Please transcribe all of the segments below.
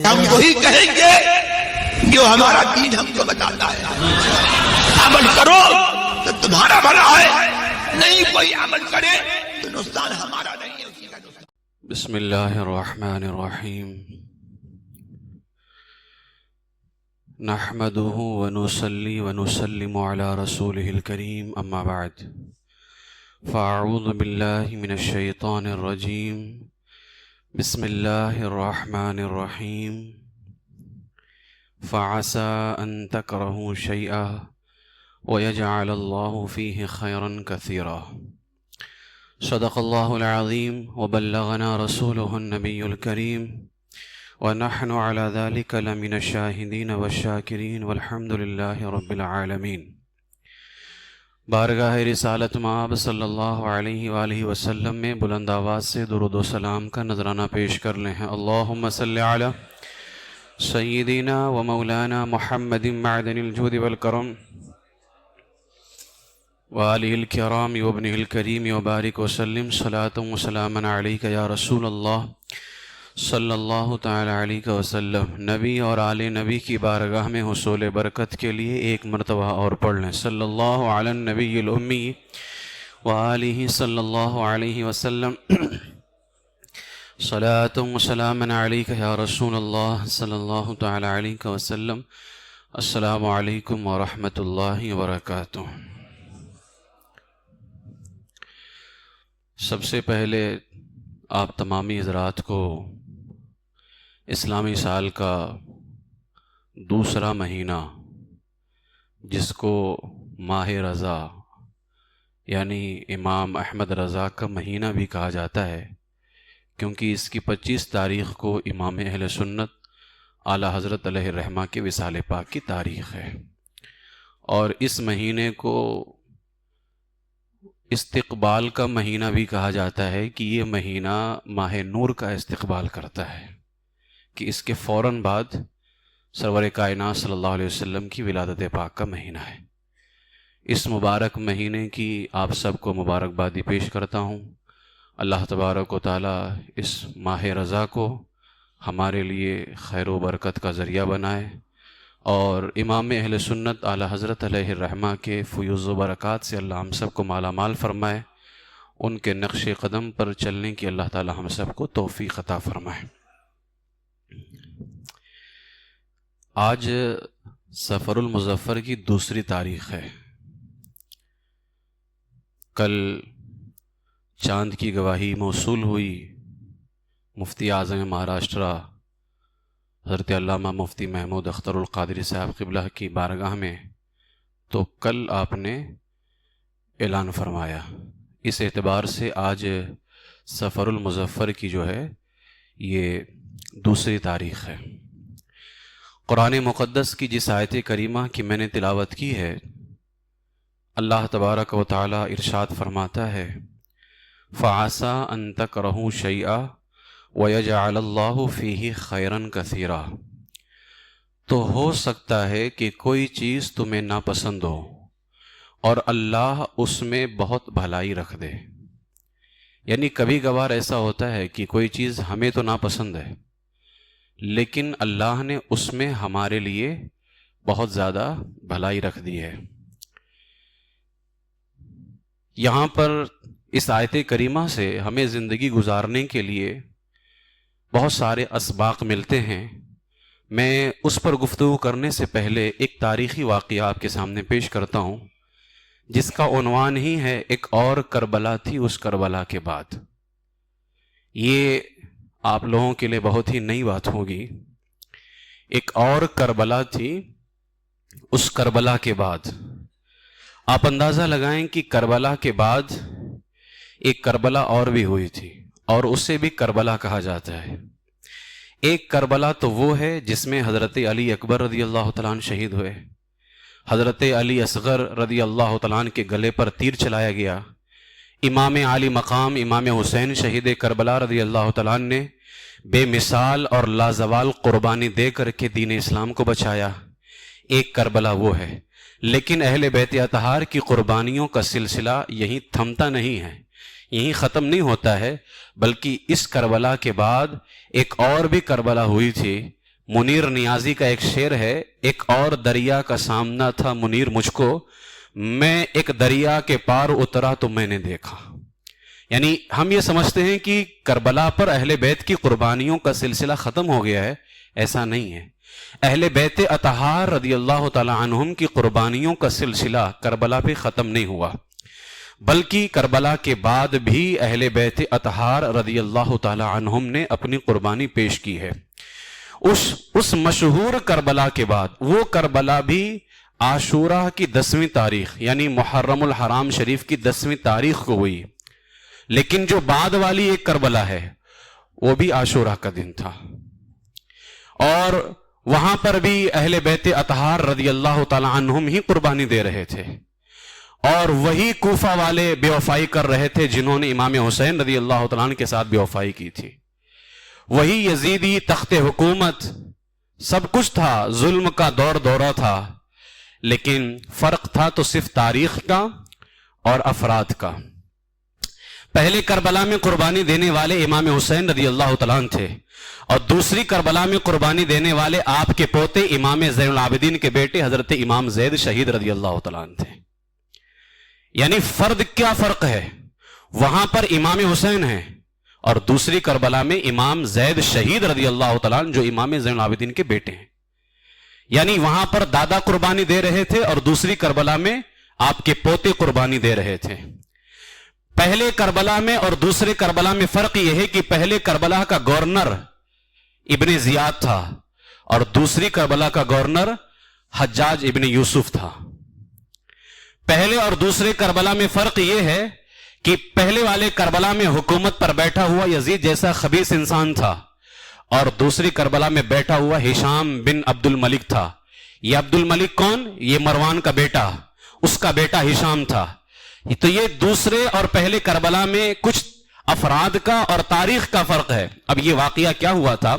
ہم وہی کہیں گے جو ہمارا دین ہم کو بتاتا ہے. عمل کرو تو تمہارا بھلا ہے، نہیں کوئی عمل کرے تو نقصان ہمارا نہیں ہے، اسی کا نقصان. بسم اللہ الرحمن الرحیم. نحمده ونصلي ونسلم على رسوله الكريم، اما بعد فاعوذ باللہ من الشیطان الرجیم. بسم اللہ الرحمن الرحیم. فعسى ان تكرهوا شيئا ويجعل الله فيه خيرا كثيرا. صدق الله العظيم وبلغنا رسوله النبي الكريم ونحن على ذلك لمن الشاهدين والشاكرين والحمد لله رب العالمين. بارگاہ رسالت مآب صلی اللہ علیہ وآلہ وسلم میں بلند آواز سے درود و سلام کا نذرانہ پیش کر لیں. اللہم صلی علی سیدنا و مولانا محمد معدن الجود والکرم وآلہ الکرام وابنہ الکریم وبارک وسلم صلاۃ و سلاما علیک یا رسول اللہ صلی اللہ تعالی علیہ وسلم. نبی اور آل نبی کی بارگاہ میں حصول برکت کے لیے ایک مرتبہ اور پڑھ لیں. صلی اللہ علی النبی الامی وآلہ صلی اللہ علیہ وسلم صلاۃ و سلاما علیک یا رسول اللہ صلی اللہ تعالی علیہ وسلم. السلام علیکم ورحمۃ اللہ وبرکاتہ. سب سے پہلے آپ تمامی حضرات کو اسلامی سال کا دوسرا مہینہ، جس کو ماہ رضا یعنی امام احمد رضا کا مہینہ بھی کہا جاتا ہے، کیونکہ اس کی 25 تاریخ کو امام اہل سنت اعلیٰ حضرت علیہ الرحمہ کے وصال پاک کی تاریخ ہے. اور اس مہینے کو استقبال کا مہینہ بھی کہا جاتا ہے کہ یہ مہینہ ماہ نور کا استقبال کرتا ہے، کہ اس کے فوراً بعد سرور کائنات صلی اللہ علیہ وسلم کی ولادت پاک کا مہینہ ہے. اس مبارک مہینے کی آپ سب کو مبارکبادی پیش کرتا ہوں. اللہ تبارک و تعالی اس ماہ رضا کو ہمارے لیے خیر و برکت کا ذریعہ بنائے، اور امام اہل سنت اعلیٰ حضرت علیہ الرحمہ کے فیوز و برکات سے اللہ ہم سب کو مالا مال فرمائے. ان کے نقش قدم پر چلنے کی اللہ تعالی ہم سب کو توفیق عطا فرمائے. آج سفر المظفر کی دوسری تاریخ ہے. کل چاند کی گواہی موصول ہوئی مفتی اعظم مہاراشٹرا حضرت علامہ مفتی محمود اختر القادری صاحب قبلہ کی بارگاہ میں، تو کل آپ نے اعلان فرمایا. اس اعتبار سے آج سفر المظفر کی جو ہے یہ دوسری تاریخ ہے. قرآن مقدس کی جس آیت کریمہ کی میں نے تلاوت کی ہے، اللہ تبارک و تعالی ارشاد فرماتا ہے فَعَسَىٰ أَن تَكْرَهُوا شَيْئًا وَيَجْعَلَ اللَّهُ فِيهِ خَيْرًا كَثِيرًا. تو ہو سکتا ہے کہ کوئی چیز تمہیں ناپسند ہو اور اللہ اس میں بہت بھلائی رکھ دے. یعنی کبھی کبھار ایسا ہوتا ہے کہ کوئی چیز ہمیں تو ناپسند ہے، لیکن اللہ نے اس میں ہمارے لیے بہت زیادہ بھلائی رکھ دی ہے. یہاں پر اس آیت کریمہ سے ہمیں زندگی گزارنے کے لیے بہت سارے اسباق ملتے ہیں. میں اس پر گفتگو کرنے سے پہلے ایک تاریخی واقعہ آپ کے سامنے پیش کرتا ہوں، جس کا عنوان ہی ہے ایک اور کربلا تھی اس کربلا کے بعد. یہ آپ لوگوں کے لیے بہت ہی نئی بات ہوگی. ایک اور کربلا تھی اس کربلا کے بعد. آپ اندازہ لگائیں کہ کربلا کے بعد ایک کربلا اور بھی ہوئی تھی، اور اسے بھی کربلا کہا جاتا ہے. ایک کربلا تو وہ ہے جس میں حضرت علی اکبر رضی اللہ تعالیٰ عنہ شہید ہوئے، حضرت علی اصغر رضی اللہ تعالیٰ عنہ کے گلے پر تیر چلایا گیا، امام عالی مقام امام حسین شہید کربلا رضی اللہ تعالیٰ عنہ نے بے مثال اور لازوال قربانی دے کر کے دین اسلام کو بچایا. ایک کربلا وہ ہے. لیکن اہل بیت اطہار کی قربانیوں کا سلسلہ یہیں تھمتا نہیں ہے، یہیں ختم نہیں ہوتا ہے، بلکہ اس کربلا کے بعد ایک اور بھی کربلا ہوئی تھی منیر نیازی کا ایک شعر ہے، ایک اور دریا کا سامنا تھا منیر مجھ کو، میں ایک دریا کے پار اترا تو میں نے دیکھا۔ یعنی ہم یہ سمجھتے ہیں کہ کربلا پر اہل بیت کی قربانیوں کا سلسلہ ختم ہو گیا ہے، ایسا نہیں ہے۔ اہل بیت اطہار رضی اللہ تعالی عنہم کی قربانیوں کا سلسلہ کربلا پہ ختم نہیں ہوا، بلکہ کربلا کے بعد بھی اہل بیت اطہار رضی اللہ تعالی عنہم نے اپنی قربانی پیش کی ہے۔ اس مشہور کربلا کے بعد وہ کربلا بھی عاشوراء کی 10ویں تاریخ یعنی محرم الحرام شریف کی 10ویں تاریخ کو ہوئی، لیکن جو بعد والی ایک کربلا ہے وہ بھی عاشوراء کا دن تھا، اور وہاں پر بھی اہل بیت اطہار رضی اللہ تعالی عنہم ہی قربانی دے رہے تھے، اور وہی کوفہ والے بے وفائی کر رہے تھے جنہوں نے امام حسین رضی اللہ تعالیٰ عنہ کے ساتھ بے وفائی کی تھی۔ وہی یزیدی تخت حکومت، سب کچھ تھا، ظلم کا دور دورہ تھا، لیکن فرق تھا تو صرف تاریخ کا اور افراد کا۔ پہلے کربلا میں قربانی دینے والے امام حسین رضی اللہ تعالیٰ عنہ تھے، اور دوسری کربلا میں قربانی دینے والے آپ کے پوتے امام زین العابدین کے بیٹے حضرت امام زید شہید رضی اللہ تعالیٰ عنہ تھے۔ یعنی فرد کیا فرق ہے، وہاں پر امام حسین ہیں اور دوسری کربلا میں امام زید شہید رضی اللہ تعالیٰ عنہ جو امام زین العابدین کے بیٹے ہیں۔ یعنی وہاں پر دادا قربانی دے رہے تھے اور دوسری کربلا میں آپ کے پوتے قربانی دے رہے تھے۔ پہلے کربلا میں اور دوسرے کربلا میں فرق یہ ہے کہ پہلے کربلا کا گورنر ابن زیاد تھا اور دوسری کربلا کا گورنر حجاج ابن یوسف تھا۔ پہلے اور دوسرے کربلا میں فرق یہ ہے کہ پہلے والے کربلا میں حکومت پر بیٹھا ہوا یزید جیسا خبیث انسان تھا، اور دوسری کربلا میں بیٹھا ہوا ہشام بن عبد الملک تھا۔ یہ عبد الملک کون؟ یہ مروان کا بیٹا، اس کا بیٹا ہشام تھا۔ تو یہ دوسرے اور پہلے کربلا میں کچھ افراد کا اور تاریخ کا فرق ہے۔ اب یہ واقعہ کیا ہوا تھا،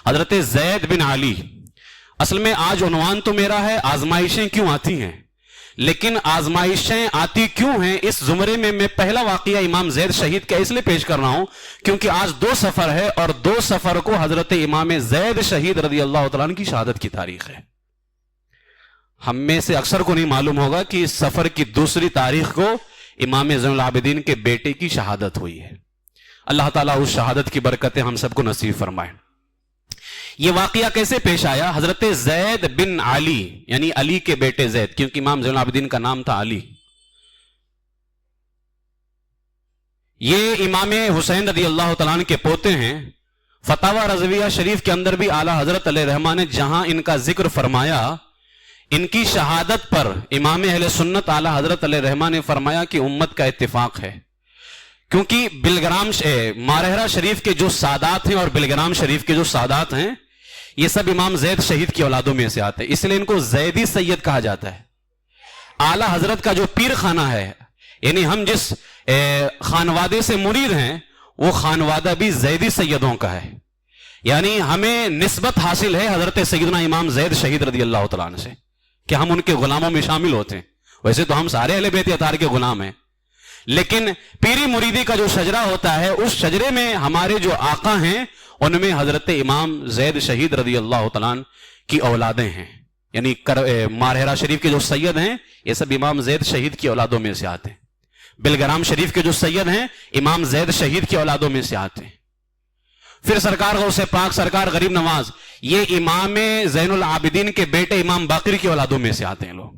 حضرت زید بن علی، اصل میں آج عنوان تو میرا ہے آزمائشیں کیوں آتی ہیں، لیکن آزمائشیں آتی کیوں ہیں اس زمرے میں میں پہلا واقعہ امام زید شہید کا اس لیے پیش کر رہا ہوں کیونکہ آج 2 سفر ہے، اور 2 سفر کو حضرت امام زید شہید رضی اللہ تعالیٰ عنہ کی شہادت کی تاریخ ہے۔ ہم میں سے اکثر کو نہیں معلوم ہوگا کہ اس سفر کی دوسری تاریخ کو امام زین العابدین کے بیٹے کی شہادت ہوئی ہے۔ اللہ تعالیٰ اس شہادت کی برکتیں ہم سب کو نصیب فرمائے۔ یہ واقعہ کیسے پیش آیا؟ حضرت زید بن علی یعنی علی کے بیٹے زید، کیونکہ امام زین العابدین کا نام تھا علی، یہ امام حسین رضی اللہ تعالیٰ عنہ کے پوتے ہیں۔ فتاوی رضویہ شریف کے اندر بھی اعلیٰ حضرت علیہ رحمٰن نے جہاں ان کا ذکر فرمایا، ان کی شہادت پر امام اہل سنت اعلیٰ حضرت علیہ رحمٰن نے فرمایا کہ امت کا اتفاق ہے، کیونکہ بلگرام مارہرہ شریف کے جو سادات ہیں اور بلگرام شریف کے جو سادات ہیں یہ سب امام زید شہید کی اولادوں میں سے آتے ہیں، اس لیے ان کو زیدی سید کہا جاتا ہے۔ اعلیٰ حضرت کا جو پیر خانہ ہے، یعنی ہم جس خانوادے سے مرید ہیں وہ خانوادہ بھی زیدی سیدوں کا ہے، یعنی ہمیں نسبت حاصل ہے حضرت سیدنا امام زید شہید رضی اللہ تعالیٰ عنہ سے کہ ہم ان کے غلاموں میں شامل ہوتے ہیں۔ ویسے تو ہم سارے اہل بیت اطہار کے غلام ہیں، لیکن پیری مریدی کا جو شجرہ ہوتا ہے اس شجرے میں ہمارے جو آقا ہیں ان میں حضرت امام زید شہید رضی اللہ تعالیٰ عنہ کی اولادیں ہیں، یعنی مارہرہ شریف کے جو سید ہیں یہ سب امام زید شہید کی اولادوں میں سے آتے ہیں، بلگرام شریف کے جو سید ہیں امام زید شہید کی اولادوں میں سے آتے ہیں۔ پھر سرکار غوث پاک سرکار غریب نواز یہ امام زین العابدین کے بیٹے امام باقر کی اولادوں میں سے آتے ہیں لوگ۔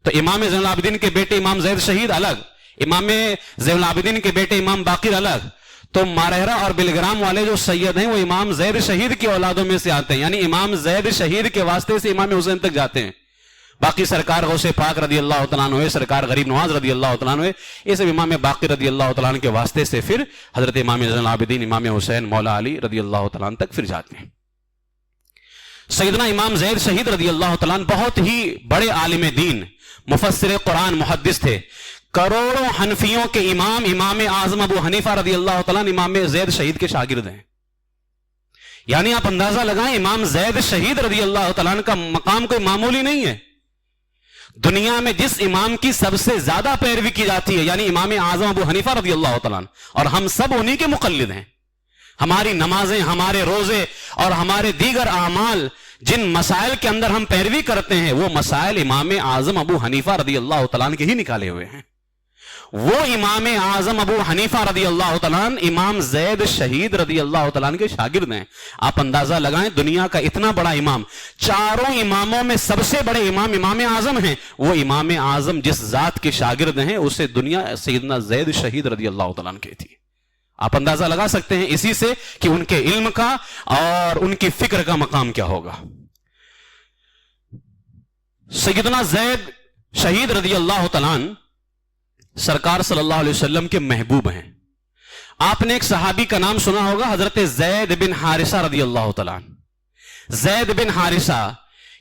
تو امام زین العابدین کے بیٹے امام زید شہید الگ، امام زین العابدین کے بیٹے امام باقر الگ، تو مارہرہ اور بلگرام والے جو سید ہیں وہ امام زید شہید کی اولادوں میں سے آتے ہیں، یعنی امام زید شہید کے واسطے سے امام حسین تک جاتے ہیں۔ باقی سرکار غوث پاک رضی اللہ تعالیٰ عنہ، سرکار غریب نواز رضی اللہ تعالیٰ عنہ، یہ سب امام باقر رضی اللہ تعالیٰ عنہ کے واسطے سے پھر حضرت امام زین العابدین امام حسین مولا علی رضی اللہ تعالیٰ عنہ تک پھر جاتے ہیں۔ سیدنا امام زید شہید رضی اللہ تعالیٰ عنہ بہت ہی بڑے عالم دین، مفسر قرآن، محدث تھے۔ کروڑوں حنفیوں کے امام امام اعظم ابو حنیفہ رضی اللہ تعالیٰ عنہ امام زید شہید کے شاگرد ہیں، یعنی آپ اندازہ لگائیں امام زید شہید رضی اللہ تعالیٰ عنہ کا مقام کوئی معمولی نہیں ہے۔ دنیا میں جس امام کی سب سے زیادہ پیروی کی جاتی ہے یعنی امام اعظم ابو حنیفہ رضی اللہ تعالیٰ عنہ، اور ہم سب انہی کے مقلد ہیں۔ ہماری نمازیں، ہمارے روزے اور ہمارے دیگر اعمال جن مسائل کے اندر ہم پیروی کرتے ہیں وہ مسائل امام اعظم ابو حنیفہ رضی اللہ تعالیٰ عنہ کے ہی نکالے ہوئے ہیں. وہ امام اعظم ابو حنیفہ رضی اللہ تعالیٰ عنہ امام زید شہید رضی اللہ تعالیٰ عنہ کے شاگرد ہیں. آپ اندازہ لگائیں، دنیا کا اتنا بڑا امام، چاروں اماموں میں سب سے بڑے امام امام اعظم ہیں. وہ امام اعظم جس ذات کے شاگرد ہیں اسے دنیا سیدنا زید شہید رضی اللہ تعالیٰ عنہ کی تھی. آپ اندازہ لگا سکتے ہیں اسی سے کہ ان کے علم کا اور ان کی فکر کا مقام کیا ہوگا. سیدنا زید شہید رضی اللہ تعالیٰ عنہ سرکار صلی اللہ علیہ وسلم کے محبوب ہیں. آپ نے ایک صحابی کا نام سنا ہوگا، حضرت زید بن حارثہ رضی اللہ تعالیٰ عنہ. زید بن حارثہ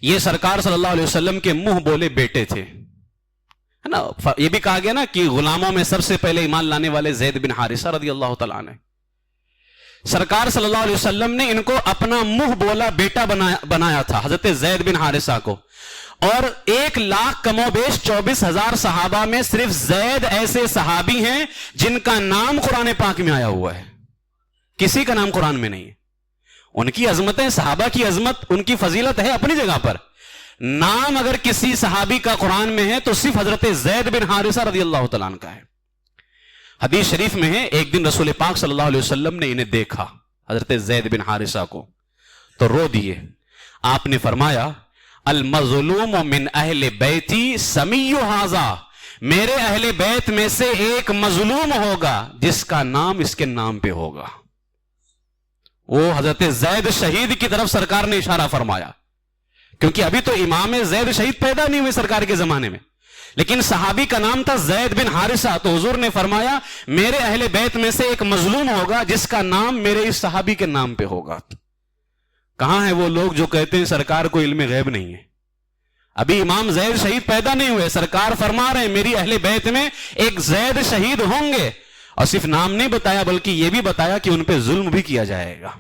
یہ سرکار صلی اللہ علیہ وسلم کے منہ بولے بیٹے تھے، ہے نا. یہ بھی کہا گیا نا کہ غلاموں میں سب سے پہلے ایمان لانے والے زید بن حارثہ رضی اللہ تعالیٰ عنہ. سرکار صلی اللہ علیہ وسلم نے ان کو اپنا منہ بولا بیٹا بنایا تھا، حضرت زید بن حارثہ کو. اور 1,00,000 کم و بیش 24,000 صحابہ میں صرف زید ایسے صحابی ہیں جن کا نام قرآن پاک میں آیا ہوا ہے. کسی کا نام قرآن میں نہیں ہے. ان کی عظمتیں، صحابہ کی عظمت، ان کی فضیلت ہے اپنی جگہ پر. نام اگر کسی صحابی کا قرآن میں ہے تو صرف حضرت زید بن حارثہ رضی اللہ تعالیٰ عنہ کا ہے. حدیث شریف میں ہے ایک دن رسول پاک صلی اللہ علیہ وسلم نے انہیں دیکھا، حضرت زید بن حارثہ کو، تو رو دیے. آپ نے فرمایا المظلوم من اہل بیتی سمیع ھذا، میرے اہل بیت میں سے ایک مظلوم ہوگا جس کا نام اس کے نام پہ ہوگا. وہ حضرت زید شہید کی طرف سرکار نے اشارہ فرمایا، کیونکہ ابھی تو امام زید شہید پیدا نہیں ہوئے سرکار کے زمانے میں، لیکن صحابی کا نام تھا زید بن حارثہ. تو حضور نے فرمایا میرے اہل بیت میں سے ایک مظلوم ہوگا جس کا نام میرے اس صحابی کے نام پہ ہوگا. کہاں ہیں وہ لوگ جو کہتے ہیں سرکار کو علم غیب نہیں ہے؟ ابھی امام زید شہید پیدا نہیں ہوئے، سرکار فرما رہے ہیں میری اہل بیت میں ایک زید شہید ہوں گے. اور صرف نام نہیں بتایا بلکہ یہ بھی بتایا کہ ان پہ ظلم بھی کیا جائے گا.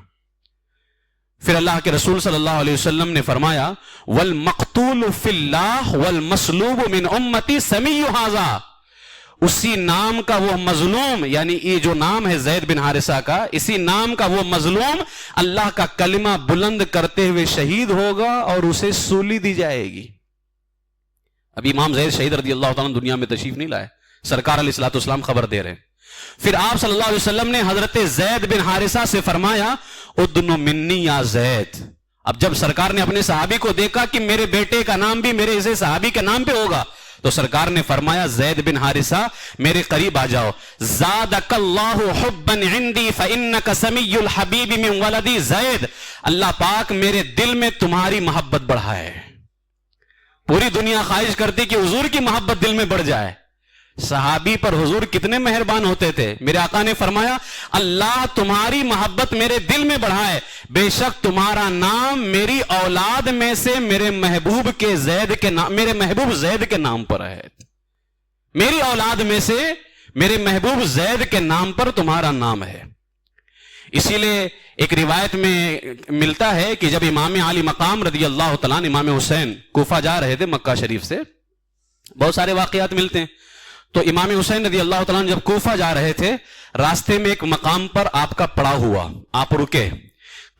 پھر اللہ کے رسول صلی اللہ علیہ وسلم نے فرمایا والمقتول فی اللہ والمصلوب من امتی سمیع ھذا، اسی نام کا وہ مظلوم، یعنی یہ جو نام ہے زید بن حارثہ کا، اسی نام کا وہ مظلوم اللہ کا کلمہ بلند کرتے ہوئے شہید ہوگا اور اسے سولی دی جائے گی. ابھی امام زید شہید رضی اللہ تعالیٰ دنیا میں تشریف نہیں لائے، سرکار علیہ الصلوۃ والسلام خبر دے رہے ہیں. پھر آپ صلی اللہ علیہ وسلم نے حضرت زید بن حارثہ سے فرمایا ادن منی یا زید. اب جب سرکار نے اپنے صحابی کو دیکھا کہ میرے بیٹے کا نام بھی میرے اسے صحابی کے نام پہ ہوگا، تو سرکار نے فرمایا زید بن حارثہ میرے قریب آ جاؤ. زادک اللہ حبا عندی فانک سمیع الحبیب من ولدی زید، اللہ پاک میرے دل میں تمہاری محبت بڑھائے. پوری دنیا خواہش کرتی کہ حضور کی محبت دل میں بڑھ جائے. صحابی پر حضور کتنے مہربان ہوتے تھے. میرے آقا نے فرمایا اللہ تمہاری محبت میرے دل میں بڑھائے، بے شک تمہارا نام میری اولاد میں سے میرے محبوب زید کے نام پر ہے. میری اولاد میں سے میرے محبوب زید کے نام پر تمہارا نام ہے. اسی لیے ایک روایت میں ملتا ہے کہ جب امام علی مقام رضی اللہ تعالیٰ عنہ امام حسین کوفہ جا رہے تھے مکہ شریف سے، بہت سارے واقعات ملتے ہیں. تو امام حسین رضی اللہ تعالیٰ عنہ جب کوفہ جا رہے تھے، راستے میں ایک مقام پر آپ کا پڑاؤ ہوا، آپ رکے.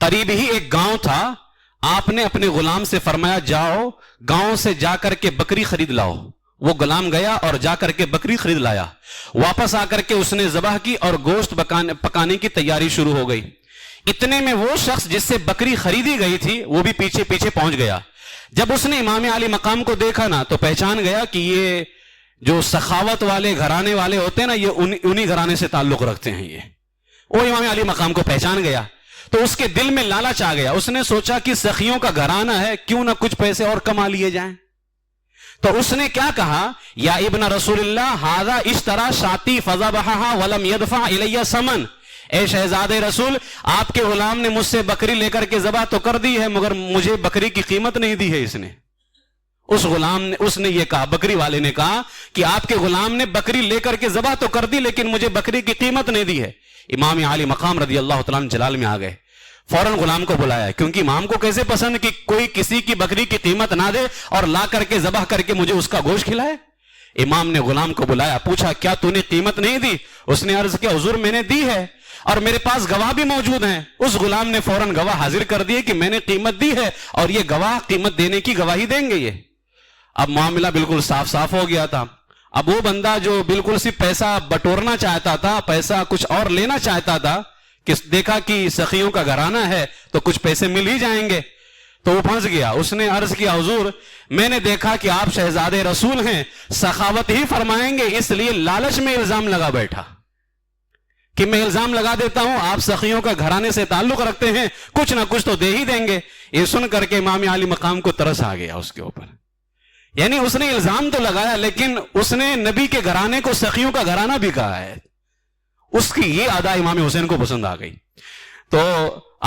قریب ہی ایک گاؤں تھا. آپ نے اپنے غلام سے فرمایا جاؤ گاؤں سے جا کر کے بکری خرید لاؤ. وہ غلام گیا اور جا کر کے بکری خرید لایا. واپس آ کر کے اس نے ذبح کی اور گوشت پکانے کی تیاری شروع ہو گئی. اتنے میں وہ شخص جس سے بکری خریدی گئی تھی وہ بھی پیچھے پیچھے پہنچ گیا. جب اس نے امام علی مقام کو دیکھا نا تو پہچان گیا کہ یہ جو سخاوت والے گھرانے والے ہوتے ہیں نا، یہ انہی گھرانے سے تعلق رکھتے ہیں. وہ امام علی مقام کو پہچان گیا تو اس کے دل میں لالچ آ گیا. اس نے سوچا کہ سخیوں کا گھرانہ ہے، کیوں نہ کچھ پیسے اور کما لیے جائیں. تو اس نے کیا کہا، یا ابن رسول اللہ ھذا اشترى شاتی فذبحها ولم يدفع الی ثمن، اے شہزاد رسول آپ کے غلام نے مجھ سے بکری لے کر کے ذبح تو کر دی ہے مگر مجھے بکری کی قیمت نہیں دی ہے. اس نے یہ کہا، بکری والے نے کہا کہ آپ کے غلام نے بکری لے کر کے ذبح تو کر دی لیکن مجھے بکری کی قیمت نہیں دی ہے. امام علی مقام رضی اللہ تعالیٰ عنہ جلال میں آ گئے، فوراً غلام کو بلایا، کیونکہ امام کو کیسے پسند کہ کوئی کسی کی بکری کی قیمت نہ دے اور لا کر کے ذبح کر کے مجھے اس کا گوشت کھلائے. امام نے غلام کو بلایا، پوچھا کیا تو نے قیمت نہیں دی؟ اس نے عرض کیا حضور میں نے دی ہے. اور میرے پاس گواہ بھی موجود ہیں. اس غلام نے فوراً گواہ حاضر کر دیے کہ میں نے قیمت دی ہے اور یہ گواہ قیمت دینے کی گواہی دیں گے. یہ اب معاملہ بالکل صاف صاف ہو گیا تھا. اب وہ بندہ جو بالکل صرف پیسہ بٹورنا چاہتا تھا, پیسہ کچھ اور لینا چاہتا تھا, کہ دیکھا کہ سخیوں کا گھرانہ ہے تو کچھ پیسے مل ہی جائیں گے, تو وہ پھنس گیا. اس نے عرض کیا, حضور میں نے دیکھا کہ آپ شہزادے رسول ہیں, سخاوت ہی فرمائیں گے, اس لیے لالچ میں الزام لگا بیٹھا کہ میں الزام لگا دیتا ہوں, آپ سخیوں کا گھرانے سے تعلق رکھتے ہیں, کچھ نہ کچھ تو دے ہی دیں گے. یہ سن کر کے امام عالی مقام کو ترس آ گیا اس کے اوپر. یعنی اس نے الزام تو لگایا لیکن اس نے نبی کے گھرانے کو سخیوں کا گھرانہ بھی کہا ہے. اس کی یہ ادا امام حسین کو پسند آ گئی. تو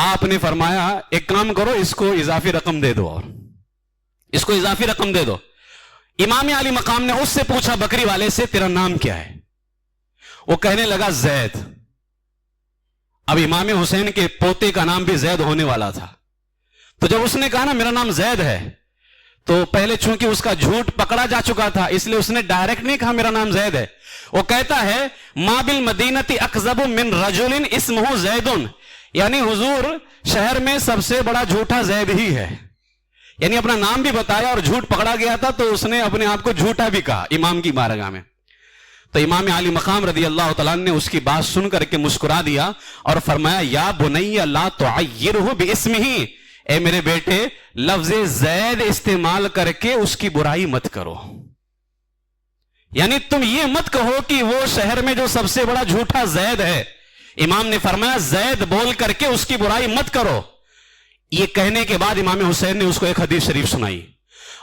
آپ نے فرمایا ایک کام کرو, اس کو اضافی رقم دے دو, اور اس کو اضافی رقم دے دو. امام علی مقام نے اس سے پوچھا بکری والے سے, تیرا نام کیا ہے؟ وہ کہنے لگا زید. اب امام حسین کے پوتے کا نام بھی زید ہونے والا تھا. تو جب اس نے کہا نا میرا نام زید ہے, تو پہلے چونکہ اس کا جھوٹ پکڑا جا چکا تھا اس لیے اس نے ڈائریکٹ نہیں کہا میرا نام زید ہے. وہ کہتا ہے ما بالمدینۃ اکذب من رجل اسمہ زید, یعنی حضور شہر میں سب سے بڑا جھوٹا زید ہی ہے. یعنی اپنا نام بھی بتایا اور جھوٹ پکڑا گیا تھا تو اس نے اپنے آپ کو جھوٹا بھی کہا امام کی بارگاہ میں. تو امام علی مقام رضی اللہ تعالیٰ نے اس کی بات سن کر کے مسکرا دیا اور فرمایا یا بنی لا تعیرہ باسمہ, اے میرے بیٹے لفظ زید استعمال کر کے اس کی برائی مت کرو. یعنی تم یہ مت کہو کہ وہ شہر میں جو سب سے بڑا جھوٹا زید ہے. امام نے فرمایا زید بول کر کے اس کی برائی مت کرو. یہ کہنے کے بعد امام حسین نے اس کو ایک حدیث شریف سنائی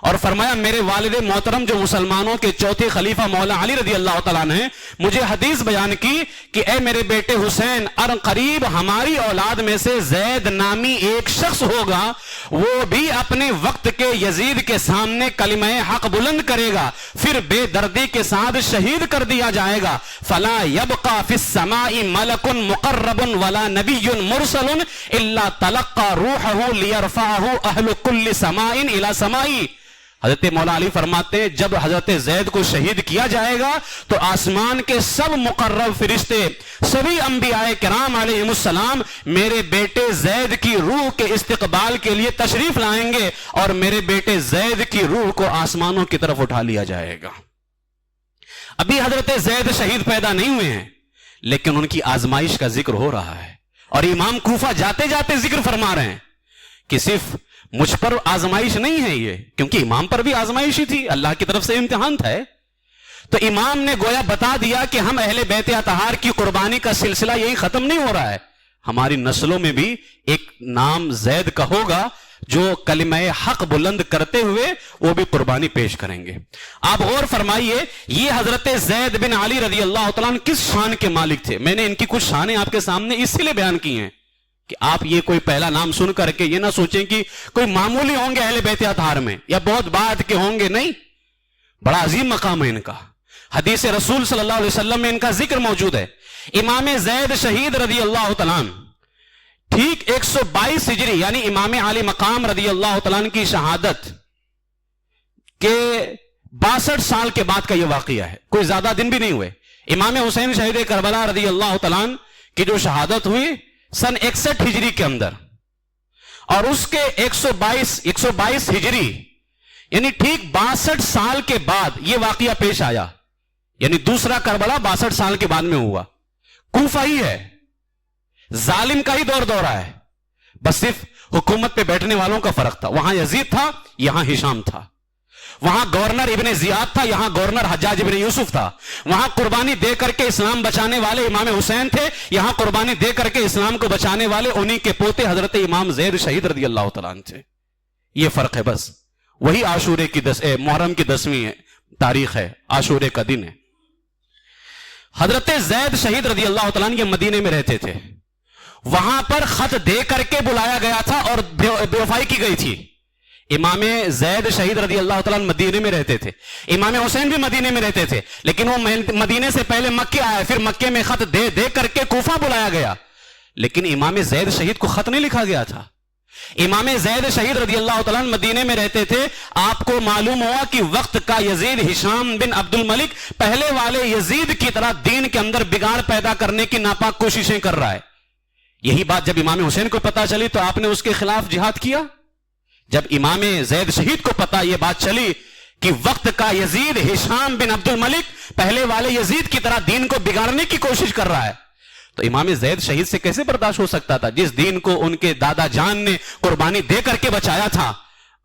اور فرمایا میرے والد محترم جو مسلمانوں کے چوتھے خلیفہ مولا علی رضی اللہ تعالیٰ نے مجھے حدیث بیان کی کہ اے میرے بیٹے حسین, ان قریب ہماری اولاد میں سے زید نامی ایک شخص ہوگا, وہ بھی اپنے وقت کے یزید کے سامنے کلمہ حق بلند کرے گا, پھر بے دردی کے ساتھ شہید کر دیا جائے گا. فلا یبقى فی السماء ملک مقرب ولا نبی مرسل الا تلقى روحه لیرفعه اہل کل سماء الى سماء. حضرت مولا علی فرماتے ہیں جب حضرت زید کو شہید کیا جائے گا تو آسمان کے سب مقرب فرشتے, سبھی انبیاء کرام علیہم السلام میرے بیٹے زید کی روح کے استقبال کے لیے تشریف لائیں گے اور میرے بیٹے زید کی روح کو آسمانوں کی طرف اٹھا لیا جائے گا. ابھی حضرت زید شہید پیدا نہیں ہوئے ہیں لیکن ان کی آزمائش کا ذکر ہو رہا ہے اور امام کوفہ جاتے جاتے ذکر فرما رہے ہیں کہ صرف مجھ پر آزمائش نہیں ہے یہ, کیونکہ امام پر بھی آزمائش ہی تھی, اللہ کی طرف سے امتحان تھا. تو امام نے گویا بتا دیا کہ ہم اہل بیت اطہار کی قربانی کا سلسلہ یہی ختم نہیں ہو رہا ہے, ہماری نسلوں میں بھی ایک نام زید کا ہوگا جو کلمہ حق بلند کرتے ہوئے وہ بھی قربانی پیش کریں گے. آپ غور فرمائیے یہ حضرت زید بن علی رضی اللہ تعالیٰ عنہ کس شان کے مالک تھے. میں نے ان کی کچھ شانیں آپ کے سامنے اس لیے بیان کی ہیں کہ آپ یہ کوئی پہلا نام سن کر کے یہ نہ سوچیں کہ کوئی معمولی ہوں گے اہل بیت اطہار میں یا بہت بعد کے ہوں گے, نہیں, بڑا عظیم مقام ہے ان کا. حدیث رسول صلی اللہ علیہ وسلم میں ان کا ذکر موجود ہے. امام زید شہید رضی اللہ تعالیٰ عنہ ٹھیک 122 ہجری یعنی امام علی مقام رضی اللہ تعالیٰ عنہ کی شہادت کے 62 سال کے بعد کا یہ واقعہ ہے, کوئی زیادہ دن بھی نہیں ہوئے. امام حسین شہید کربلا رضی اللہ تعالیٰ عنہ کی جو شہادت ہوئی سن 61 ہجری کے اندر اور اس کے 122 ہجری یعنی ٹھیک 62 سال کے بعد یہ واقعہ پیش آیا. یعنی دوسرا کربلا 62 سال کے بعد میں ہوا. کوفہ ہی ہے, ظالم کا ہی دور دورہ ہے, بس صرف حکومت پہ بیٹھنے والوں کا فرق تھا. وہاں یزید تھا, یہاں ہشام تھا. وہاں گورنر ابن زیاد تھا, یہاں گورنر حجاج ابن یوسف تھا. وہاں قربانی دے کر کے اسلام بچانے والے امام حسین تھے, یہاں قربانی دے کر کے اسلام کو بچانے والے انہی کے پوتے حضرت امام زید شہید رضی اللہ تعالیٰ عنہ تھے. یہ فرق ہے بس. وہی عاشورے کی محرم کی 10ویں تاریخ ہے, عاشورے کا دن ہے. حضرت زید شہید رضی اللہ تعالیٰ عنہ یہ مدینے میں رہتے تھے. وہاں پر خط دے کر کے بلایا گیا تھا اور بے وفائی کی گئی تھی. امام زید شہید رضی اللہ تعالیٰ عنہ مدینے میں رہتے تھے, امام حسین بھی مدینے میں رہتے تھے, لیکن وہ مدینے سے پہلے مکے آئے, پھر مکے میں خط دے کر کے کوفہ بلایا گیا. لیکن امام زید شہید کو خط نہیں لکھا گیا تھا, امام زید شہید رضی اللہ تعالیٰ عنہ مدینے میں رہتے تھے. آپ کو معلوم ہوا کہ وقت کا یزید ہشام بن عبد الملک پہلے والے یزید کی طرح دین کے اندر بگاڑ پیدا کرنے کی ناپاک کوششیں کر رہا ہے. یہی بات جب امام حسین کو پتا چلی تو آپ نے اس کے خلاف جہاد کیا. جب امام زید شہید کو پتا یہ بات چلی کہ وقت کا یزید ہشام بن عبد الملک پہلے والے یزید کی طرح دین کو بگاڑنے کی کوشش کر رہا ہے, تو امام زید شہید سے کیسے برداشت ہو سکتا تھا؟ جس دین کو ان کے دادا جان نے قربانی دے کر کے بچایا تھا,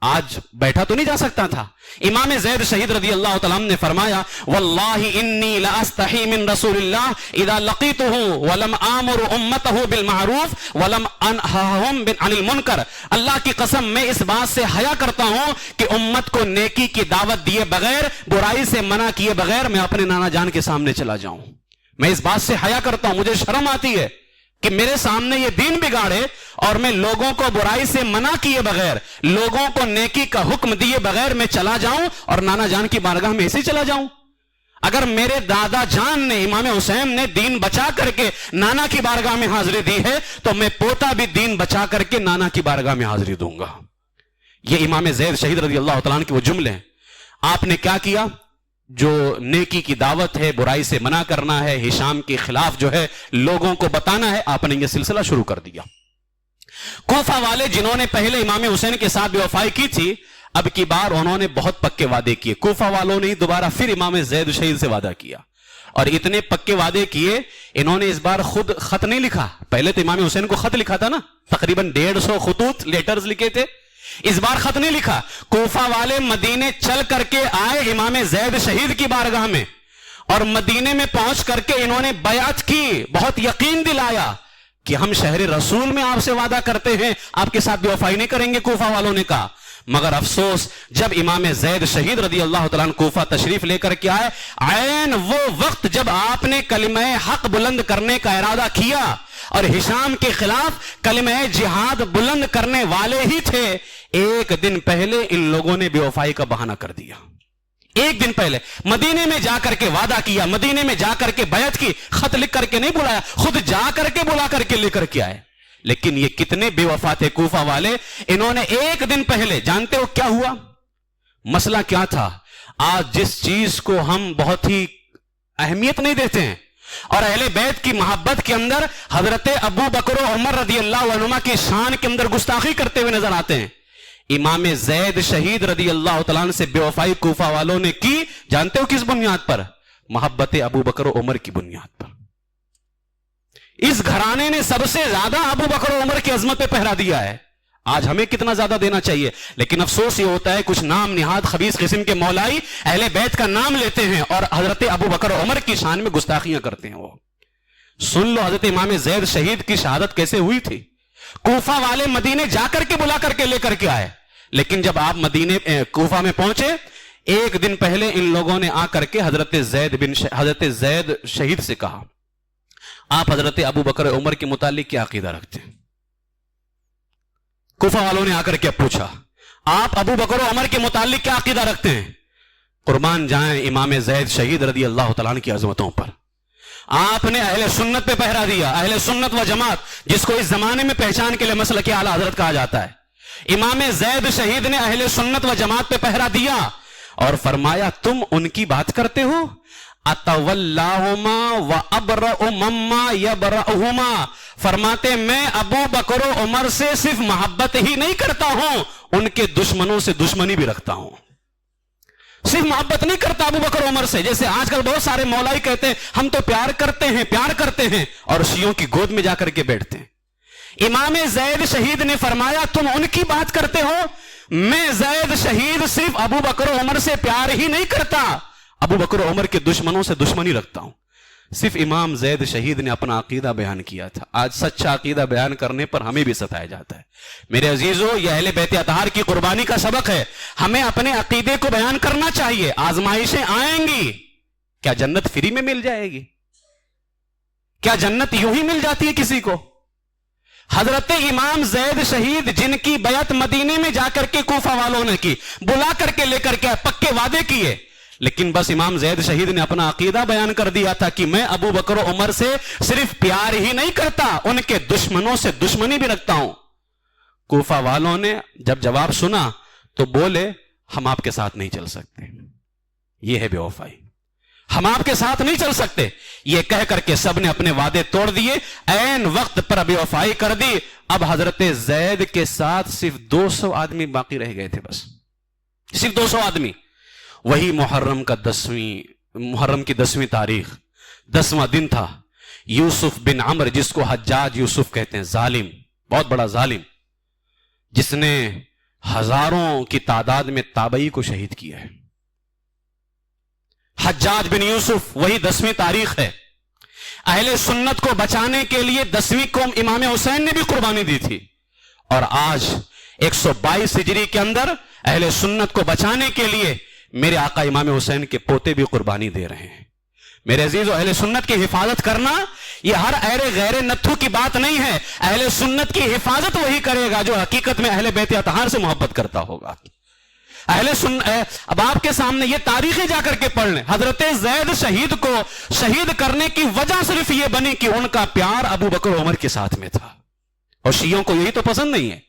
آج بیٹھا تو نہیں جا سکتا تھا. امام زید شہید رضی اللہ تعالیٰ نے فرمایا واللہ انی لاستحی من رسول اللہ اذا لقیتہ ولم آمر امتہ بالمعروف ولم انہاہم عن المنکر. اللہ کی قسم میں اس بات سے حیا کرتا ہوں کہ امت کو نیکی کی دعوت دیے بغیر, برائی سے منع کیے بغیر میں اپنے نانا جان کے سامنے چلا جاؤں. میں اس بات سے حیا کرتا ہوں, مجھے شرم آتی ہے کہ میرے سامنے یہ دین بگاڑے اور میں لوگوں کو برائی سے منع کیے بغیر, لوگوں کو نیکی کا حکم دیے بغیر میں چلا جاؤں اور نانا جان کی بارگاہ میں ایسے چلا جاؤں. اگر میرے دادا جان نے امام حسین نے دین بچا کر کے نانا کی بارگاہ میں حاضری دی ہے تو میں پوتا بھی دین بچا کر کے نانا کی بارگاہ میں حاضری دوں گا. یہ امام زید شہید رضی اللہ تعالیٰ عنہ کے وہ جملے ہیں. آپ نے کیا کیا؟ جو نیکی کی دعوت ہے, برائی سے منع کرنا ہے, ہشام کے خلاف جو ہے لوگوں کو بتانا ہے, آپ نے یہ سلسلہ شروع کر دیا. کوفہ والے جنہوں نے پہلے امام حسین کے ساتھ بے وفائی کی تھی, اب کی بار انہوں نے بہت پکے وعدے کیے. کوفہ والوں نے دوبارہ پھر امام زید شہید سے وعدہ کیا اور اتنے پکے وعدے کیے. انہوں نے اس بار خود خط نہیں لکھا, پہلے تو امام حسین کو خط لکھا تھا نا, تقریباً 150 خطوط لیٹرز لکھے تھے. اس بار خط نہیں لکھا. کوفہ والے مدینے چل کر کے آئے امام زید شہید کی بارگاہ میں اور مدینے میں پہنچ کر کے انہوں نے بیعت کی, بہت یقین دلایا کہ ہم شہر رسول میں آپ سے وعدہ کرتے ہیں, آپ کے ساتھ بے وفائی نہیں کریں گے. کوفہ والوں نے کہا. مگر افسوس جب امام زید شہید رضی اللہ تعالیٰ عنہ کوفہ تشریف لے کر کے آئے, عین وہ وقت جب آپ نے کلمہ حق بلند کرنے کا ارادہ کیا اور ہشام کے خلاف کلمہ جہاد بلند کرنے والے ہی تھے, ایک دن پہلے ان لوگوں نے بے وفائی کا بہانہ کر دیا. ایک دن پہلے مدینے میں جا کر کے وعدہ کیا, مدینے میں جا کر کے بیعت کی, خط لکھ کر کے نہیں بلایا, خود جا کر کے بلا کر کے لے کر کے آئے. لیکن یہ کتنے بے وفا تھے کوفہ والے, انہوں نے ایک دن پہلے, جانتے ہو کیا ہوا؟ مسئلہ کیا تھا؟ آج جس چیز کو ہم بہت ہی اہمیت نہیں دیتے ہیں اور اہل بیت کی محبت کے اندر حضرت ابو بکر و عمر رضی اللہ عنہما کی شان کے اندر گستاخی کرتے ہوئے نظر آتے ہیں, امام زید شہید رضی اللہ تعالیٰ عنہ سے بے وفائی کوفہ والوں نے کی. جانتے ہو کس بنیاد پر؟ محبت ابو بکر و عمر کی بنیاد پر. اس گھرانے نے سب سے زیادہ ابو بکر و عمر کی عظمت پہ پہرا دیا ہے. آج ہمیں کتنا زیادہ دینا چاہیے, لیکن افسوس یہ ہوتا ہے کچھ نام نہاد خبیث قسم کے مولائی اہل بیت کا نام لیتے ہیں اور حضرت ابو بکر و عمر کی شان میں گستاخیاں کرتے ہیں. وہ سن لو حضرت امام زید شہید کی شہادت کیسے ہوئی تھی. کوفہ والے مدینے جا کر کے بلا کر کے لے کر کے آئے, لیکن جب آپ مدینے کوفہ میں پہنچے, ایک دن پہلے ان لوگوں نے آ کر کے حضرت زید شہید سے کہا, آپ حضرت ابو بکر عمر کے متعلق کیا عقیدہ رکھتے ہیں؟ کوفہ والوں نے آ کر کے پوچھا, آپ ابو بکر عمر کے متعلق کیا عقیدہ رکھتے ہیں؟ قربان جائیں امام زید شہید رضی اللہ تعالیٰ عنہ کی عظمتوں پر. آپ نے اہل سنت پہ پہرا دیا, اہل سنت و جماعت جس کو اس زمانے میں پہچان کے لیے مسلک اعلی حضرت کہا جاتا ہے. امام زید شہید نے اہل سنت و جماعت پہ پہرا دیا اور فرمایا, تم ان کی بات کرتے ہو, اتولاہما وابرأ مما یبرأہما, فرماتے میں ابو بکر و عمر سے صرف محبت ہی نہیں کرتا ہوں, ان کے دشمنوں سے دشمنی بھی رکھتا ہوں. صرف محبت نہیں کرتا ابو بکر عمر سے, جیسے آج کل بہت سارے مولائی کہتے ہیں ہم تو پیار کرتے ہیں اور شیعوں کی گود میں جا کر کے بیٹھتے ہیں. امام زید شہید نے فرمایا تم ان کی بات کرتے ہو, میں زید شہید صرف ابو بکر عمر سے پیار ہی نہیں کرتا, ابو بکر عمر کے دشمنوں سے دشمنی رکھتا ہوں. صرف امام زید شہید نے اپنا عقیدہ بیان کیا تھا. آج سچا عقیدہ بیان کرنے پر ہمیں بھی ستایا جاتا ہے. میرے عزیزو, یہ اہل بیت اطہار کی قربانی کا سبق ہے. ہمیں اپنے عقیدے کو بیان کرنا چاہیے. آزمائشیں آئیں گی, کیا جنت فری میں مل جائے گی؟ کیا جنت یوں ہی مل جاتی ہے کسی کو؟ حضرت امام زید شہید جن کی بیعت مدینے میں جا کر کے کوفہ والوں نے کی, بلا کر کے لے کر کے پکے وعدے کیے, لیکن بس امام زید شہید نے اپنا عقیدہ بیان کر دیا تھا کہ میں ابو بکر و عمر سے صرف پیار ہی نہیں کرتا, ان کے دشمنوں سے دشمنی بھی رکھتا ہوں. کوفہ والوں نے جب جواب سنا تو بولے ہم آپ کے ساتھ نہیں چل سکتے. یہ ہے بے وفائی. ہم آپ کے ساتھ نہیں چل سکتے. یہ کہہ کر کے سب نے اپنے وعدے توڑ دیے, عین وقت پر بے وفائی کر دی. اب حضرت زید کے ساتھ صرف 200 آدمی باقی رہ گئے تھے, بس صرف 200 آدمی. وہی محرم کی 10ویں تاریخ 10واں دن تھا. یوسف بن عمر, جس کو حجاج یوسف کہتے ہیں, ظالم, بہت بڑا ظالم, جس نے ہزاروں کی تعداد میں تابعی کو شہید کیا ہے. حجاج بن یوسف, وہی 10ویں تاریخ ہے. اہل سنت کو بچانے کے لیے 10ویں کو امام حسین نے بھی قربانی دی تھی, اور آج 122 ہجری کے اندر اہل سنت کو بچانے کے لیے میرے آقا امام حسین کے پوتے بھی قربانی دے رہے ہیں. میرے عزیزو, اہل سنت کی حفاظت کرنا یہ ہر غیر نتھو کی بات نہیں ہے. اہل سنت کی حفاظت وہی کرے گا جو حقیقت میں اہل بیت اطہار سے محبت کرتا ہوگا. اب آپ کے سامنے یہ تاریخیں جا کر کے پڑھ لیں. حضرت زید شہید کو شہید کرنے کی وجہ صرف یہ بنی کہ ان کا پیار ابو بکر و عمر کے ساتھ میں تھا, اور شیعوں کو یہی تو پسند نہیں ہے.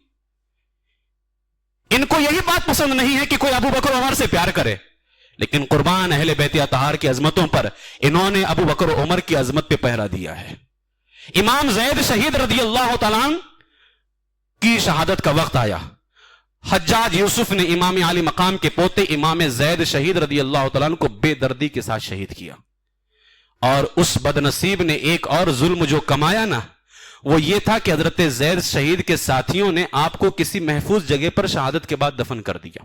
ان کو یہی بات پسند نہیں ہے کہ کوئی ابو بکر و عمر سے پیار کرے, لیکن قربان اہل بیت اطہار کی عظمتوں پر انہوں نے ابو بکر و عمر کی عظمت پہ پہرا دیا ہے. امام زید شہید رضی اللہ تعالیٰ عنہ کی شہادت کا وقت آیا. حجاج یوسف نے امام عالی مقام کے پوتے امام زید شہید رضی اللہ تعالیٰ عنہ کو بے دردی کے ساتھ شہید کیا. اور اس بدنصیب نے ایک اور ظلم جو کمایا نا, وہ یہ تھا کہ حضرت زید شہید کے ساتھیوں نے آپ کو کسی محفوظ جگہ پر شہادت کے بعد دفن کر دیا.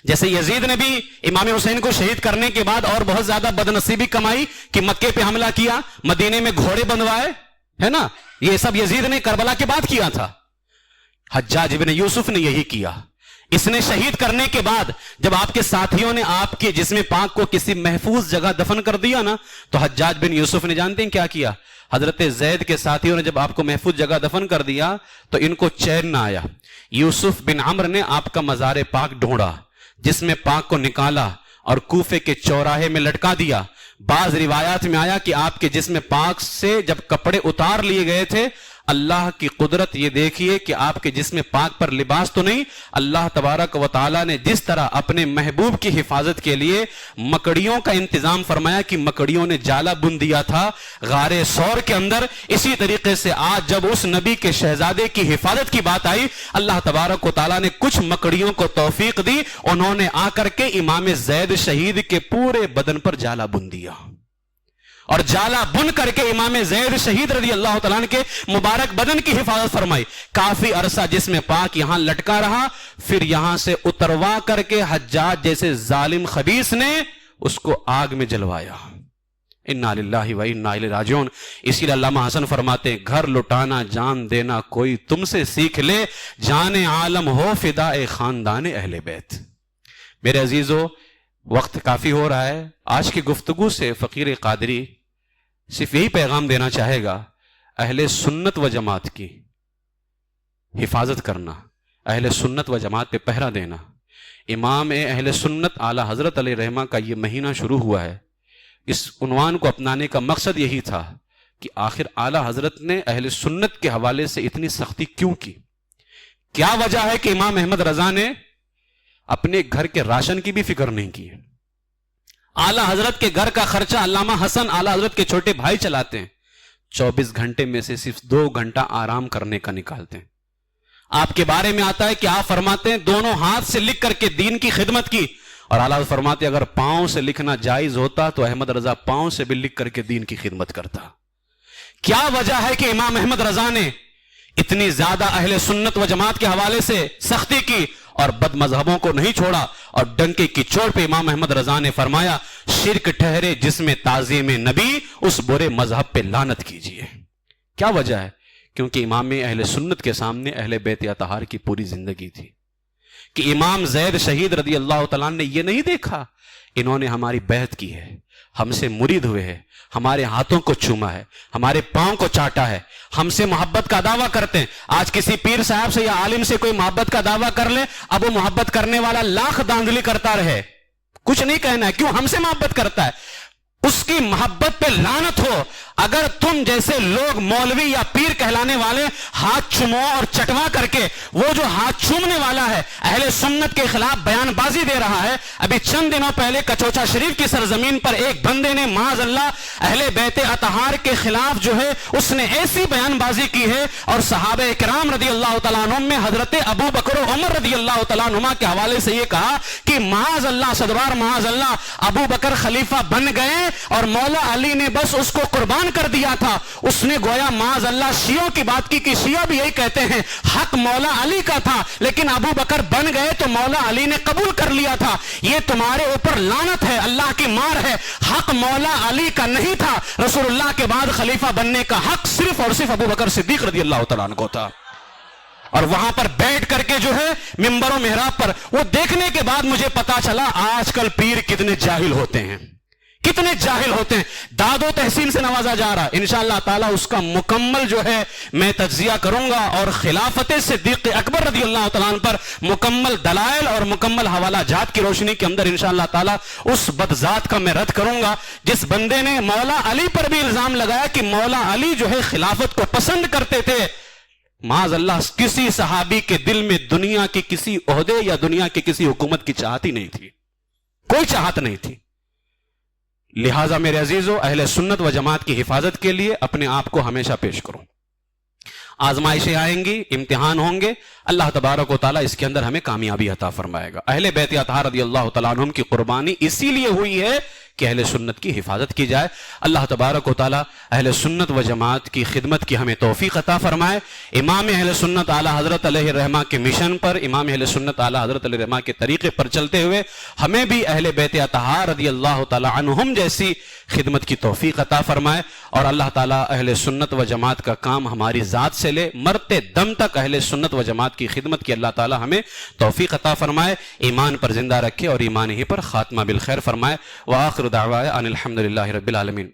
جیسے یزید نے بھی امام حسین کو شہید کرنے کے بعد اور بہت زیادہ بدنصیبی کمائی کہ مکے پہ حملہ کیا, مدینے میں گھوڑے بندوائے, ہے نا, یہ سب یزید نے کربلا کے بعد کیا تھا. حجاج ابن یوسف نے یہی کیا. اس نے شہید کرنے کے بعد جب آپ کے ساتھیوں نے آپ کے جسم پاک کو کسی محفوظ جگہ دفن کر دیا نا, تو حجاج بن یوسف نے جانتے ہیں کیا کیا؟ حضرت زید کے ساتھیوں نے جب آپ کو محفوظ جگہ دفن کر دیا تو ان کو چین نہ آیا. یوسف بن عمر نے آپ کا مزار پاک ڈھونڈا, جسم پاک کو نکالا اور کوفے کے چوراہے میں لٹکا دیا. بعض روایات میں آیا کہ آپ کے جسم پاک سے جب کپڑے اتار لیے گئے تھے, اللہ کی قدرت یہ دیکھیے کہ آپ کے جسم پاک پر لباس تو نہیں, اللہ تبارک و تعالی نے جس طرح اپنے محبوب کی حفاظت کے لیے مکڑیوں کا انتظام فرمایا کہ مکڑیوں نے جالا بن دیا تھا غار ثور کے اندر, اسی طریقے سے آج جب اس نبی کے شہزادے کی حفاظت کی بات آئی, اللہ تبارک و تعالی نے کچھ مکڑیوں کو توفیق دی, انہوں نے آ کر کے امام زید شہید کے پورے بدن پر جالا بن دیا, اور جالا بن کر کے امام زید شہید رضی اللہ تعالیٰ عنہ کے مبارک بدن کی حفاظت فرمائی. کافی عرصہ جسم پاک یہاں لٹکا رہا, پھر یہاں سے اتروا کر کے حجاج جیسے ظالم خبیث نے اس کو آگ میں جلوایا. انا للہ و انا الیہ راجعون. اسی لیے علامہ حسن فرماتے ہیں, گھر لٹانا جان دینا کوئی تم سے سیکھ لے, جان عالم ہو فدائے خاندان اہل بیت. میرے عزیزو, وقت کافی ہو رہا ہے. آج کی گفتگو سے فقیر قادری صرف یہی پیغام دینا چاہے گا, اہل سنت و جماعت کی حفاظت کرنا, اہل سنت و جماعت پہ پہرا دینا. امام اہل سنت اعلی حضرت علیہ رحمہ کا یہ مہینہ شروع ہوا ہے, اس عنوان کو اپنانے کا مقصد یہی تھا کہ آخر اعلی حضرت نے اہل سنت کے حوالے سے اتنی سختی کیوں کی. کیا وجہ ہے کہ امام احمد رضا نے اپنے گھر کے راشن کی بھی فکر نہیں کی. اعلی حضرت کے گھر کا خرچہ علامہ حسن اعلی حضرت کے چھوٹے بھائی چلاتے ہیں, 24 گھنٹے میں سے صرف 2 گھنٹہ آرام کرنے کا نکالتے ہیں. آپ کے بارے میں آتا ہے کہ آپ فرماتے ہیں دونوں ہاتھ سے لکھ کر کے دین کی خدمت کی, اور اعلی حضرت فرماتے ہیں اگر پاؤں سے لکھنا جائز ہوتا تو احمد رضا پاؤں سے بھی لکھ کر کے دین کی خدمت کرتا. کیا وجہ ہے کہ امام احمد رضا نے اتنی زیادہ اہل سنت و جماعت کے حوالے سے سختی کی اور بد مذہبوں کو نہیں چھوڑا, اور ڈنکے کی چوٹ پہ امام احمد رضا نے فرمایا شرک ٹھہرے جس میں تعظیم نبی, اس برے مذہب پہ لعنت کیجیے. کیا وجہ ہے؟ کیونکہ امام اہل سنت کے سامنے اہل بیت اطہار کی پوری زندگی تھی. کہ امام زید شہید رضی اللہ تعالیٰ نے یہ نہیں دیکھا انہوں نے ہماری بیعت کی ہے, ہم سے مرید ہوئے ہیں, ہمارے ہاتھوں کو چوما ہے, ہمارے پاؤں کو چاٹا ہے, ہم سے محبت کا دعویٰ کرتے ہیں. آج کسی پیر صاحب سے یا عالم سے کوئی محبت کا دعویٰ کر لے, اب وہ محبت کرنے والا لاکھ داندلی کرتا رہے, کچھ نہیں کہنا ہے, کیوں؟ ہم سے محبت کرتا ہے. اس کی محبت پہ لعنت ہو. اگر تم جیسے لوگ مولوی یا پیر کہلانے والے ہاتھ چومو اور چٹوا کر کے وہ جو ہاتھ چومنے والا ہے اہل سنت کے خلاف بیان بازی دے رہا ہے. ابھی چند دنوں پہلے کچوچا شریف کی سرزمین پر ایک بندے نے معاذ اللہ اہل بیت اطہار کے خلاف جو ہے اس نے ایسی بیان بازی کی ہے, اور صحابہ کرام رضی اللہ تعالیٰ عنہ میں حضرت ابو بکر و عمر رضی اللہ تعالیٰ عنہ کے حوالے سے یہ کہا کہ معاذ اللہ صدوار معاذ اللہ ابو بکر خلیفہ بن گئے اور مولا علی نے بس اس کو قربان کر دیا تھا. اس نے گویا معاذ اللہ شیعوں کی بات کی کہ شیعہ بھی یہی کہتے ہیں حق مولا علی کا تھا, لیکن ابو بکر بن گئے تو مولا علی نے قبول کر لیا تھا. یہ تمہارے اوپر لعنت ہے, اللہ کی مار ہے. حق مولا علی کا نہیں تھا, رسول اللہ کے بعد خلیفہ بننے کا حق صرف اور صرف ابو بکر صدیق رضی اللہ تعالیٰ عنہ کو تھا. اور وہاں پر بیٹھ کر کے جو ہے منبر و محراب پر وہ دیکھنے کے بعد مجھے پتا چلا آج کل پیر کتنے جاہل ہوتے ہیں, کتنے جاہل ہوتے ہیں. داد و تحسین سے نوازا جا رہا, انشاءاللہ تعالیٰ اس کا مکمل جو ہے میں تجزیہ کروں گا, اور خلافت صدیق اکبر رضی اللہ تعالیٰ عنہ پر مکمل دلائل اور مکمل حوالہ جات کی روشنی کے اندر انشاءاللہ تعالیٰ اس بدذات کا میں رد کروں گا جس بندے نے مولا علی پر بھی الزام لگایا کہ مولا علی جو ہے خلافت کو پسند کرتے تھے. معاذ اللہ کسی صحابی کے دل میں دنیا کی کسی عہدے یا دنیا کی کسی حکومت کی چاہت ہی نہیں تھی, کوئی چاہت نہیں تھی. لہٰذا میرے عزیزو, اہل سنت و جماعت کی حفاظت کے لیے اپنے آپ کو ہمیشہ پیش کرو. آزمائشیں آئیں گی, امتحان ہوں گے, اللہ تبارک و تعالیٰ اس کے اندر ہمیں کامیابی عطا فرمائے گا. اہل بیت اطہار رضی اللہ تعالیٰ عنہم کی قربانی اسی لیے ہوئی ہے کہ اہل سنت کی حفاظت کی جائے. اللہ تبارک و تعالیٰ اہل سنت و جماعت کی خدمت کی ہمیں توفیق عطا فرمائے. امام اہل سنت اعلیٰ حضرت علیہ الرحمہ کے مشن پر, امام اہل سنت اعلیٰ حضرت علیہ الرحمہ کے طریقے پر چلتے ہوئے ہمیں بھی اہل بیت اطہار رضی اللہ تعالیٰ عنہم جیسی خدمت کی توفیق عطا فرمائے. اور اللہ تعالیٰ اہل سنت و جماعت کا کام ہماری ذات سے لے, مرتے دم تک اہل سنت و جماعت کی خدمت کی اللہ تعالیٰ ہمیں توفیق عطا فرمائے, ایمان پر زندہ رکھے اور ایمان ہی پر خاتمہ بالخیر فرمائے. وآخر دعوایا ان الحمدللہ رب العالمین.